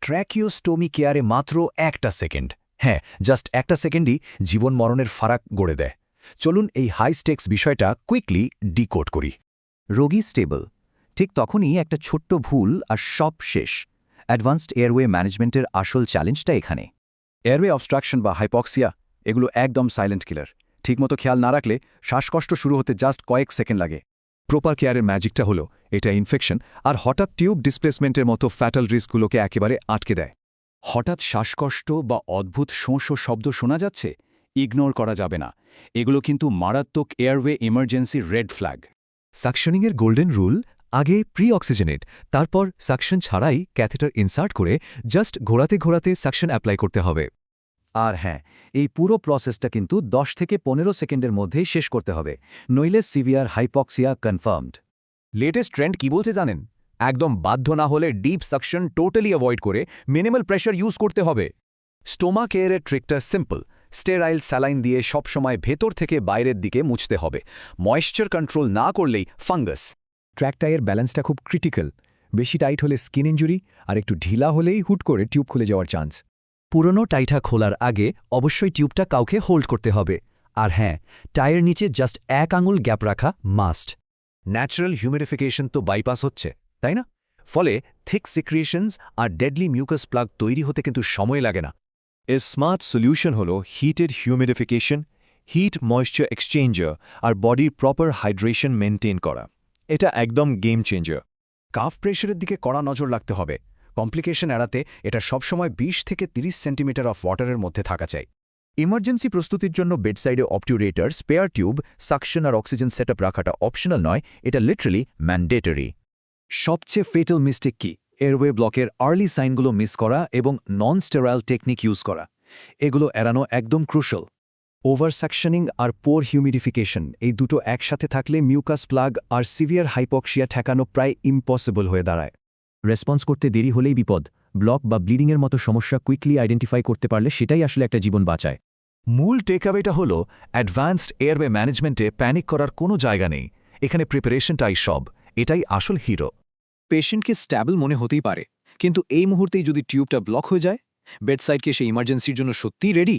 ট্র্যাকিওস্টোমি কেয়ারে মাত্র একটা সেকেন্ড, হ্যাঁ জাস্ট একটা সেকেন্ডই জীবন মরণের ফারাক গড়ে দেয়। চলুন এই হাই স্টেক্স বিষয়টা কুইকলি ডিকোড করি। রোগী স্টেবল, ঠিক তখনই একটা ছোট্ট ভুল আর সব শেষ। অ্যাডভান্সড এয়ারওয়ে ম্যানেজমেন্টের আসল চ্যালেঞ্জটা এখানে। এয়ারওয়ে অবস্ট্রাকশন বা হাইপক্সিয়া এগুলো একদম সাইলেন্ট কিলার। ঠিকমতো খেয়াল না রাখলে শ্বাসকষ্ট শুরু হতে জাস্ট কয়েক সেকেন্ড লাগে। প্রপার কেয়ারের ম্যাজিকটা হলো এটা ইনফেকশন আর হঠাৎ টিউব ডিসপ্লেসমেন্টের মতো ফ্যাটাল রিস্কগুলোকে একেবারে আটকে দেয়। হঠাৎ শ্বাসকষ্ট বা অদ্ভুত শোঁ শব্দ শোনা যাচ্ছে, ইগনোর করা যাবে না। এগুলো কিন্তু মারাত্মক এয়ারওয়ে ইমার্জেন্সি রেড ফ্ল্যাগ। সাকশনিংয়ের গোল্ডেন রুল, আগে প্রি অক্সিজেনেট, তারপর সাকশন ছাড়াই ক্যাথেটার ইনসার্ট করে জাস্ট ঘোরাতে ঘোরাতে সাকশন অ্যাপ্লাই করতে হবে। আর হ্যাঁ, এই পুরো প্রসেসটা কিন্তু 10 থেকে 15 সেকেন্ডের মধ্যেই শেষ করতে হবে, নইলে severe hypoxia confirmed. Latest trend কি বলছে জানেন? একদম বাধ্য না হলে ডিপ সাকশন টোটালি অ্যাভয়েড করে মিনিমাল প্রেশার ইউজ করতে হবে। স্টোমাক এয়ারের ট্রিকটা সিম্পল। স্টেরাইল স্যালাইন দিয়ে সবসময় ভেতর থেকে বাইরের দিকে মুছতে হবে। ময়েশ্চার কন্ট্রোল না করলেই ফাঙ্গাস। ট্র্যাকটায়ের ব্যালেন্সটা খুব ক্রিটিক্যাল। বেশি টাইট হলে স্কিন ইঞ্জুরি, আর একটু ঢিলা হলেই হুট করে টিউব খুলে যাওয়ার চান্স। পুরনো টাইটা খোলার আগে অবশ্যই টিউবটা কাউকে হোল্ড করতে হবে। আর হ্যাঁ, টায়ার নিচে জাস্ট 1 আঙুল গ্যাপ রাখা মাস্ট। ন্যাচারাল হিউমিডিফিকেশন তো বাইপাস হচ্ছে, তাই না? ফলে থিক সিক্রিয়েশনস আর ডেডলি মিউকাস প্লাগ তৈরি হতে কিন্তু সময় লাগে না। এর স্মার্ট সলিউশন হল heated humidification, heat moisture exchanger আর বডির প্রপার হাইড্রেশন মেনটেন করা। এটা একদম গেম চেঞ্জার। কাফ প্রেশারের দিকে কড়া নজর রাখতে হবে। কমপ্লিকেশন এড়াতে এটা সবসময় 20 থেকে 30 সেন্টিমিটার অফ ওয়াটারের মধ্যে থাকা চাই। ইমার্জেন্সি প্রস্তুতির জন্য বেডসাইডে অবটিউরেটর, স্পেয়ার টিউব, সাকশন আর অক্সিজেন সেটআপ রাখাটা অপশনাল নয়, এটা লিটারালি ম্যান্ডেটরি। সবচেয়ে ফেটাল মিস্টেক কি? এয়ারওয়ে ব্লকের আর্লি সাইনগুলো মিস করা এবং নন স্টেরাইল টেকনিক ইউজ করা। এগুলো এড়ানো একদম ক্রুশাল। ওভার সাকশনিং আর পোর হিউমিডিফিকেশন, এই দুটো একসাথে থাকলে মিউকাস প্লাগ আর সিভিয়ার হাইপক্সিয়া ঠেকানো প্রায় ইম্পসিবল হয়ে দাঁড়ায়। রেসপন্স করতে দেরি হলেই বিপদ। ব্লক বা ব্লিডিংয়ের মতো সমস্যা কুইকলি আইডেন্টিফাই করতে পারলে সেটাই আসলে একটা জীবন বাঁচায়। মূল টেকঅ্যাওয়েটা হলো অ্যাডভান্সড এয়ারওয়ে ম্যানেজমেন্টে প্যানিক করার কোনো জায়গা নেই। এখানে প্রিপারেশনটাই সব। এটাই আসল হিরো। পেশেন্টকে স্ট্যাবল মনে হতেই পারে, কিন্তু এই মুহূর্তেই যদি টিউবটা ব্লক হয়ে যায়, বেডসাইডকে সেই ইমার্জেন্সির জন্য সত্যিই রেডি?